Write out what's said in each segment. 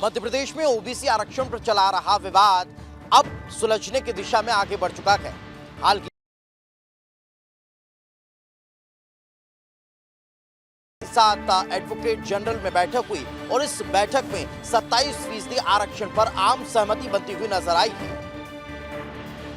मध्य प्रदेश में ओबीसी आरक्षण पर चला रहा विवाद अब सुलझने की दिशा में आगे बढ़ चुका है। हाल के साथ एडवोकेट जनरल में बैठक हुई और इस बैठक में 27% आरक्षण पर आम सहमति बनती हुई नजर आई है।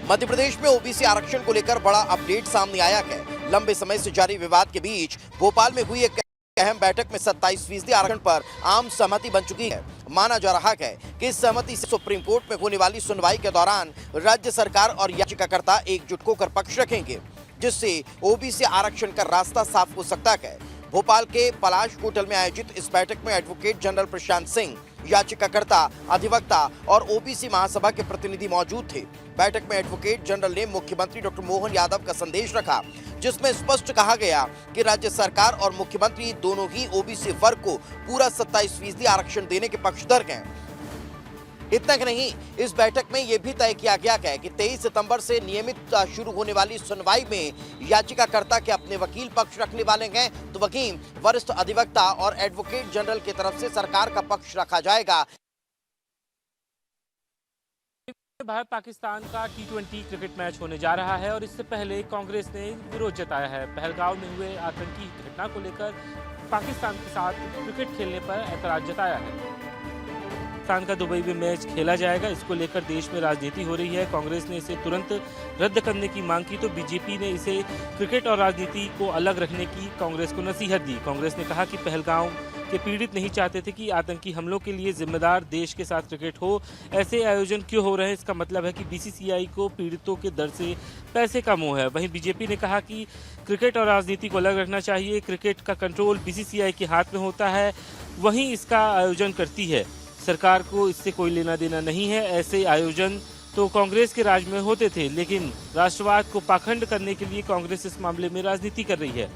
मध्य प्रदेश में ओबीसी आरक्षण को लेकर बड़ा अपडेट सामने आया है। लंबे समय से जारी विवाद के बीच भोपाल में हुई एक अहम बैठक में 27% आरक्षण पर आम सहमति बन चुकी है। माना जा रहा है कि इस सहमति से सुप्रीम कोर्ट में होने वाली सुनवाई के दौरान राज्य सरकार और याचिकाकर्ता एकजुट होकर पक्ष रखेंगे, जिससे ओबीसी आरक्षण का रास्ता साफ हो सकता है। भोपाल के पलाश होटल में आयोजित इस बैठक में एडवोकेट जनरल प्रशांत सिंह, याचिकाकर्ता, अधिवक्ता और ओबीसी महासभा के प्रतिनिधि मौजूद थे। बैठक में एडवोकेट जनरल ने मुख्यमंत्री डॉक्टर मोहन यादव का संदेश रखा, जिसमें स्पष्ट कहा गया कि राज्य सरकार और मुख्यमंत्री दोनों ही ओबीसी वर्ग को पूरा 27% आरक्षण देने के पक्षधर हैं। इतना ही नहीं, इस बैठक में यह भी तय किया गया है कि 23 सितंबर से नियमित शुरू होने वाली सुनवाई में याचिकाकर्ता के अपने वकील पक्ष रखने वाले हैं, तो वकील, वरिष्ठ अधिवक्ता और एडवोकेट जनरल की तरफ से सरकार का पक्ष रखा जाएगा। भारत पाकिस्तान का T20 क्रिकेट मैच होने जा रहा है और इससे पहले कांग्रेस ने विरोध जताया है। पहलगांव में हुए आतंकी घटना को लेकर पाकिस्तान के साथ क्रिकेट खेलने पर ऐतराज जताया है। पाकिस्तान का दुबई में मैच खेला जाएगा, इसको लेकर देश में राजनीति हो रही है। कांग्रेस ने इसे तुरंत रद्द करने की मांग की तो बीजेपी ने इसे क्रिकेट और राजनीति को अलग रखने की कांग्रेस को नसीहत दी। कांग्रेस ने कहा कि पहलगांव के पीड़ित नहीं चाहते थे कि आतंकी हमलों के लिए जिम्मेदार देश के साथ क्रिकेट हो। ऐसे आयोजन क्यों हो रहे हैं, इसका मतलब है कि बीसीसीआई को पीड़ितों के दर से पैसे का मोह है। वहीं बीजेपी ने कहा कि क्रिकेट और राजनीति को अलग रखना चाहिए। क्रिकेट का कंट्रोल बीसीसीआई के हाथ में होता है, वहीं इसका आयोजन करती है। सरकार को इससे कोई लेना देना नहीं है। ऐसे आयोजन तो कांग्रेस के राज में होते थे, लेकिन राष्ट्रवाद को पाखंड करने के लिए कांग्रेस इस मामले में राजनीति कर रही है।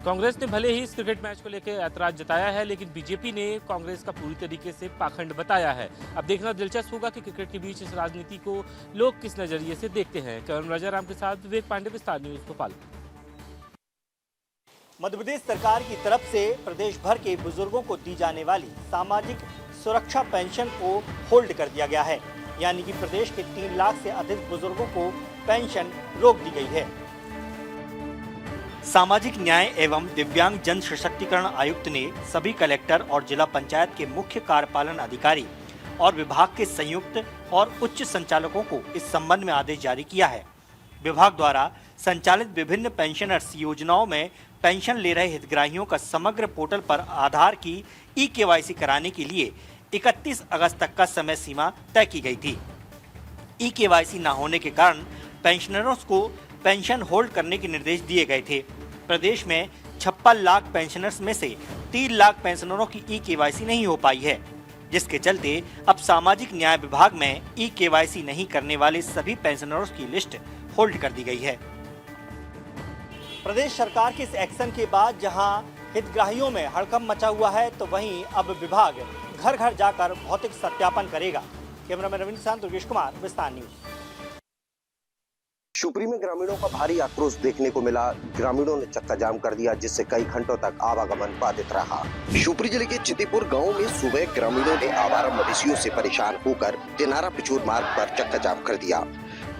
कांग्रेस ने भले ही इस क्रिकेट मैच को लेकर ऐतराज जताया है, लेकिन बीजेपी ने कांग्रेस का पूरी तरीके से पाखंड बताया है। अब देखना दिलचस्प होगा कि क्रिकेट के बीच इस राजनीति को लोग किस नजरिए से देखते हैं। कैमरा राजाराम के साथ विवेक पांडे, विस्तार न्यूज, भोपाल। मध्य प्रदेश सरकार की तरफ से प्रदेश भर के बुजुर्गों को दी जाने वाली सामाजिक सुरक्षा पेंशन को होल्ड कर दिया गया है, यानी कि प्रदेश के 3 लाख से अधिक बुजुर्गों को पेंशन रोक दी गई है। सामाजिक न्याय एवं दिव्यांग जन सशक्तिकरण आयुक्त ने सभी कलेक्टर और जिला पंचायत के मुख्य कार्यपालन अधिकारी और विभाग के संयुक्त और उच्च संचालकों को इस संबंध में आदेश जारी किया है। विभाग द्वारा संचालित विभिन्न पेंशनर्स योजनाओं में पेंशन ले रहे हितग्राहियों का समग्र पोर्टल पर आधार की ई-केवाईसी कराने के लिए 31 अगस्त तक का समय सीमा तय की गई थी। ई-केवाईसी न होने के कारण पेंशनरों को पेंशन होल्ड करने के निर्देश दिए गए थे। प्रदेश में 56 लाख पेंशनर्स में से 3 लाख पेंशनरों की ई-केवाईसी नहीं हो पाई है, जिसके चलते अब सामाजिक न्याय विभाग में ई-केवाईसी नहीं करने वाले सभी पेंशनरों की लिस्ट होल्ड कर दी गई है। प्रदेश सरकार के इस एक्शन के बाद जहां हितग्राहियों में हड़कंप मचा हुआ है, तो वहीं अब विभाग घर घर जाकर भौतिक सत्यापन करेगा। कैमरामैन रविंद्र साथ दुर्गेश कुमार, विस्तार न्यूज। शिवपुरी में ग्रामीणों का भारी आक्रोश देखने को मिला। ग्रामीणों ने चक्का जाम कर दिया, जिससे कई घंटों तक आवागमन बाधित रहा। शिवपुरी जिले के चितीपुर गांव में सुबह ग्रामीणों ने आवारा मवेशियों से परेशान होकर दिनारा पिछोर मार्ग पर चक्का जाम कर दिया।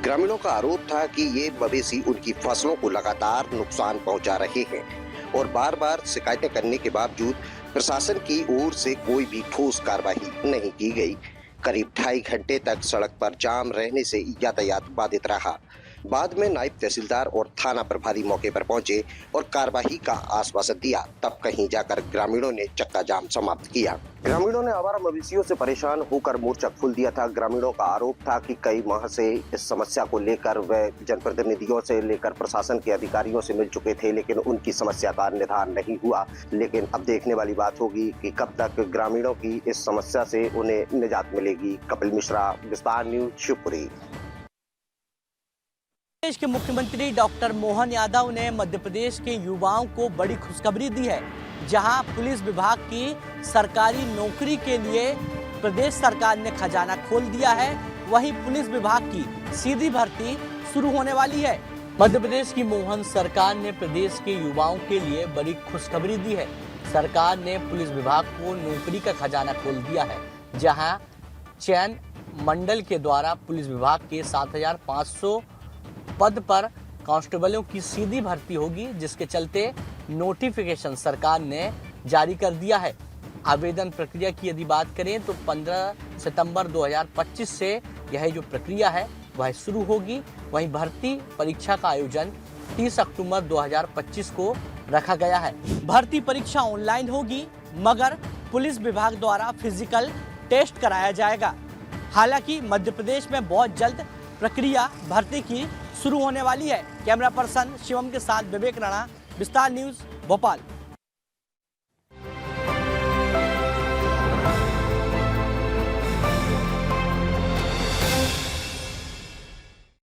ग्रामीणों का आरोप था कि ये मवेशी उनकी फसलों को लगातार नुकसान पहुंचा रहे हैं और बार बार शिकायतें करने के बावजूद प्रशासन की ओर से कोई भी ठोस कार्रवाई नहीं की गई। करीब 2.5 घंटे तक सड़क पर जाम रहने से यातायात बाधित रहा। बाद में नायब तहसीलदार और थाना प्रभारी मौके पर पहुंचे और कार्रवाई का आश्वासन दिया, तब कहीं जाकर ग्रामीणों ने चक्का जाम समाप्त किया। ग्रामीणों ने आवारा मवेशियों से परेशान होकर मोर्चा खोल दिया था। ग्रामीणों का आरोप था कि कई माह से इस समस्या को लेकर वे जनप्रतिनिधियों से लेकर प्रशासन के अधिकारियों से मिल चुके थे, लेकिन उनकी समस्या का निदान नहीं हुआ। लेकिन अब देखने वाली बात होगी कि कब तक ग्रामीणों की इस समस्या से उन्हें निजात मिलेगी। कपिल मिश्रा, विस्तार न्यूज, शिवपुरी। प्रदेश के मुख्यमंत्री डॉक्टर मोहन यादव ने मध्य प्रदेश के युवाओं को बड़ी खुशखबरी दी है, जहां पुलिस विभाग की सरकारी नौकरी के लिए प्रदेश सरकार ने खजाना खोल दिया है। वहीं पुलिस विभाग की सीधी भर्ती शुरू होने वाली है। मध्य प्रदेश की मोहन सरकार ने प्रदेश के युवाओं के लिए बड़ी खुशखबरी दी है। सरकार ने पुलिस विभाग को नौकरी का खजाना खोल दिया है, जहां चयन मंडल के द्वारा पुलिस विभाग के 7,500 पद पर कांस्टेबलों की सीधी भर्ती होगी, जिसके चलते नोटिफिकेशन सरकार ने जारी कर दिया है। आवेदन प्रक्रिया की यदि बात करें तो 15 सितंबर 2025 से यह जो प्रक्रिया है वह शुरू होगी। वहीं भर्ती परीक्षा का आयोजन 30 अक्टूबर 2025 को रखा गया है। भर्ती परीक्षा ऑनलाइन होगी, मगर पुलिस विभाग द्वारा फिजिकल टेस्ट कराया जाएगा। हालांकि मध्य प्रदेश में बहुत जल्द प्रक्रिया भर्ती की शुरू होने वाली है। कैमरा पर्सन शिवम के साथ विवेक राणा, विस्तार न्यूज़, भोपाल।